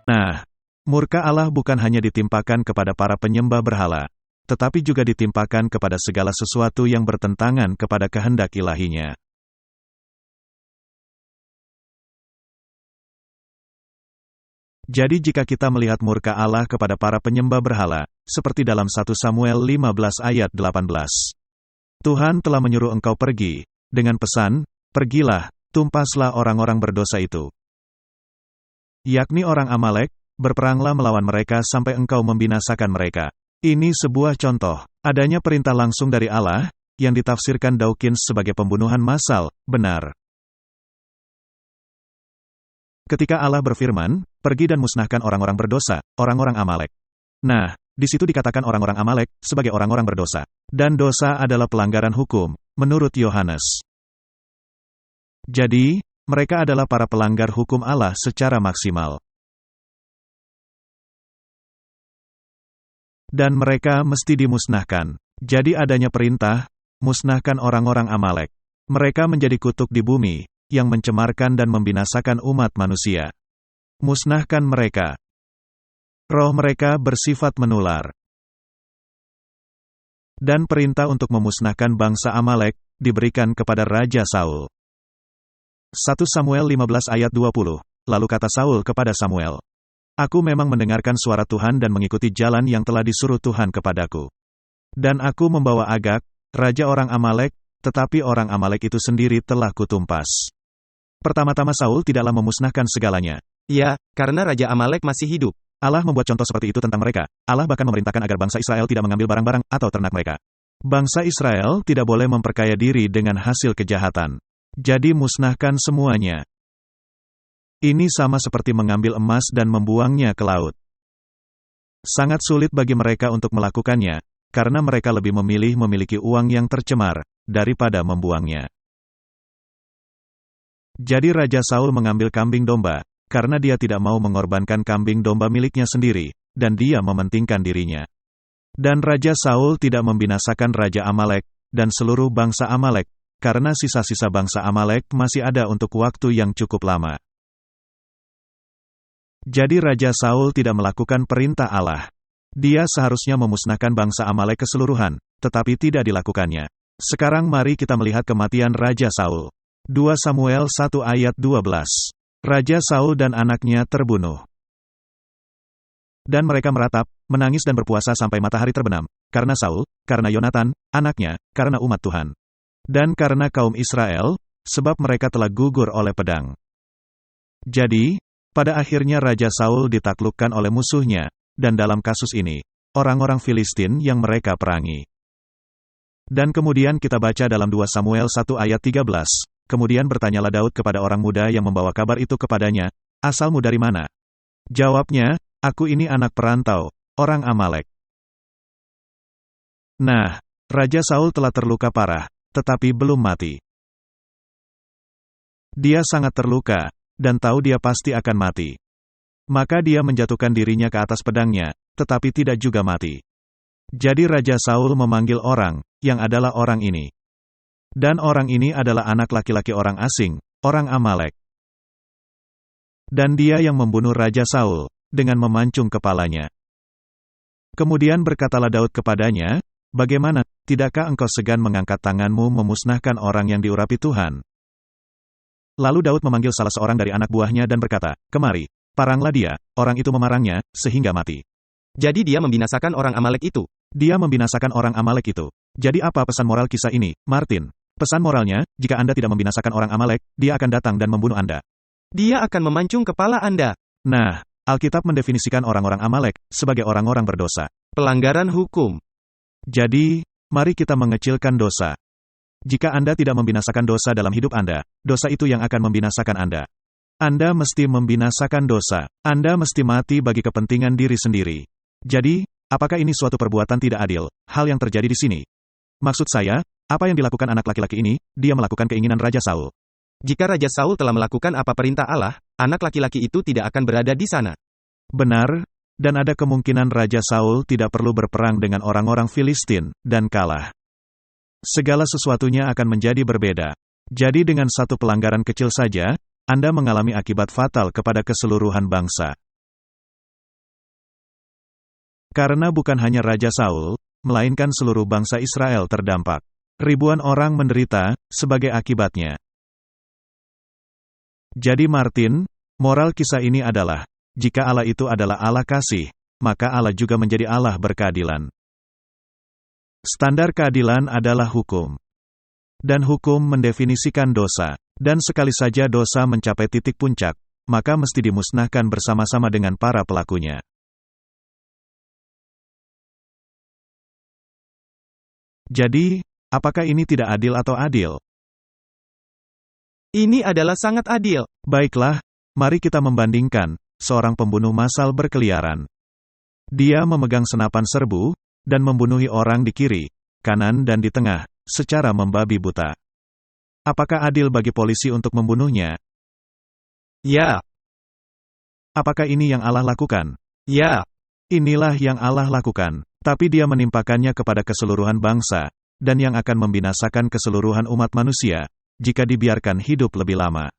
Nah, murka Allah bukan hanya ditimpakan kepada para penyembah berhala, tetapi juga ditimpakan kepada segala sesuatu yang bertentangan kepada kehendak ilahinya. Jadi jika kita melihat murka Allah kepada para penyembah berhala, seperti dalam 1 Samuel 15 ayat 18. Tuhan telah menyuruh engkau pergi, dengan pesan, pergilah, tumpaslah orang-orang berdosa itu. Yakni orang Amalek, berperanglah melawan mereka sampai engkau membinasakan mereka. Ini sebuah contoh, adanya perintah langsung dari Allah, yang ditafsirkan Dawkins sebagai pembunuhan massal, benar. Ketika Allah berfirman, pergi dan musnahkan orang-orang berdosa, orang-orang Amalek. Nah, di situ dikatakan orang-orang Amalek, sebagai orang-orang berdosa. Dan dosa adalah pelanggaran hukum, menurut Yohanes. Jadi, mereka adalah para pelanggar hukum Allah secara maksimal. Dan mereka mesti dimusnahkan. Jadi adanya perintah, musnahkan orang-orang Amalek. Mereka menjadi kutuk di bumi, yang mencemarkan dan membinasakan umat manusia. Musnahkan mereka. Roh mereka bersifat menular. Dan perintah untuk memusnahkan bangsa Amalek, diberikan kepada Raja Saul. 1 Samuel 15 ayat 20. Lalu kata Saul kepada Samuel, aku memang mendengarkan suara Tuhan dan mengikuti jalan yang telah disuruh Tuhan kepadaku. Dan aku membawa Agag, raja orang Amalek, tetapi orang Amalek itu sendiri telah kutumpas. Pertama-tama Saul tidaklah memusnahkan segalanya. Ya, karena Raja Amalek masih hidup. Allah membuat contoh seperti itu tentang mereka. Allah bahkan memerintahkan agar bangsa Israel tidak mengambil barang-barang atau ternak mereka. Bangsa Israel tidak boleh memperkaya diri dengan hasil kejahatan. Jadi musnahkan semuanya. Ini sama seperti mengambil emas dan membuangnya ke laut. Sangat sulit bagi mereka untuk melakukannya, karena mereka lebih memilih memiliki uang yang tercemar, daripada membuangnya. Jadi Raja Saul mengambil kambing domba, karena dia tidak mau mengorbankan kambing domba miliknya sendiri, dan dia mementingkan dirinya. Dan Raja Saul tidak membinasakan Raja Amalek, dan seluruh bangsa Amalek, karena sisa-sisa bangsa Amalek masih ada untuk waktu yang cukup lama. Jadi Raja Saul tidak melakukan perintah Allah. Dia seharusnya memusnahkan bangsa Amalek keseluruhan, tetapi tidak dilakukannya. Sekarang mari kita melihat kematian Raja Saul. 2 Samuel 1 ayat 12. Raja Saul dan anaknya terbunuh. Dan mereka meratap, menangis dan berpuasa sampai matahari terbenam, karena Saul, karena Yonatan, anaknya, karena umat Tuhan. Dan karena kaum Israel, sebab mereka telah gugur oleh pedang. Jadi, pada akhirnya Raja Saul ditaklukkan oleh musuhnya, dan dalam kasus ini, orang-orang Filistin yang mereka perangi. Dan kemudian kita baca dalam 2 Samuel 1 ayat 13. Kemudian bertanyalah Daud kepada orang muda yang membawa kabar itu kepadanya, asalmu dari mana? Jawabnya, aku ini anak perantau, orang Amalek. Nah, Raja Saul telah terluka parah, tetapi belum mati. Dia sangat terluka, dan tahu dia pasti akan mati. Maka dia menjatuhkan dirinya ke atas pedangnya, tetapi tidak juga mati. Jadi Raja Saul memanggil orang, yang adalah orang ini. Dan orang ini adalah anak laki-laki orang asing, orang Amalek. Dan dia yang membunuh Raja Saul, dengan memancung kepalanya. Kemudian berkatalah Daud kepadanya, bagaimana, tidakkah engkau segan mengangkat tanganmu memusnahkan orang yang diurapi Tuhan? Lalu Daud memanggil salah seorang dari anak buahnya dan berkata, kemari, paranglah dia, orang itu memarangnya, sehingga mati. Jadi dia membinasakan orang Amalek itu. Dia membinasakan orang Amalek itu. Jadi apa pesan moral kisah ini, Martin? Pesan moralnya, jika Anda tidak membinasakan orang Amalek, dia akan datang dan membunuh Anda. Dia akan memancung kepala Anda. Nah, Alkitab mendefinisikan orang-orang Amalek sebagai orang-orang berdosa. Pelanggaran hukum. Jadi, mari kita mengecilkan dosa. Jika Anda tidak membinasakan dosa dalam hidup Anda, dosa itu yang akan membinasakan Anda. Anda mesti membinasakan dosa. Anda mesti mati bagi kepentingan diri sendiri. Jadi, apakah ini suatu perbuatan tidak adil, hal yang terjadi di sini? Maksud saya, apa yang dilakukan anak laki-laki ini, dia melakukan keinginan Raja Saul. Jika Raja Saul telah melakukan apa perintah Allah, anak laki-laki itu tidak akan berada di sana. Benar, dan ada kemungkinan Raja Saul tidak perlu berperang dengan orang-orang Filistin, dan kalah. Segala sesuatunya akan menjadi berbeda. Jadi dengan satu pelanggaran kecil saja, Anda mengalami akibat fatal kepada keseluruhan bangsa. Karena bukan hanya Raja Saul, melainkan seluruh bangsa Israel terdampak. Ribuan orang menderita sebagai akibatnya. Jadi Martin, moral kisah ini adalah, jika Allah itu adalah Allah kasih, maka Allah juga menjadi Allah berkeadilan. Standar keadilan adalah hukum. Dan hukum mendefinisikan dosa. Dan sekali saja dosa mencapai titik puncak, maka mesti dimusnahkan bersama-sama dengan para pelakunya. Jadi, apakah ini tidak adil atau adil? Ini adalah sangat adil. Baiklah, mari kita membandingkan. Seorang pembunuh massal berkeliaran. Dia memegang senapan serbu, dan membunuhi orang di kiri, kanan dan di tengah, secara membabi buta. Apakah adil bagi polisi untuk membunuhnya? Ya. Apakah ini yang Allah lakukan? Ya. Inilah yang Allah lakukan. Tapi dia menimpakannya kepada keseluruhan bangsa, dan yang akan membinasakan keseluruhan umat manusia, jika dibiarkan hidup lebih lama.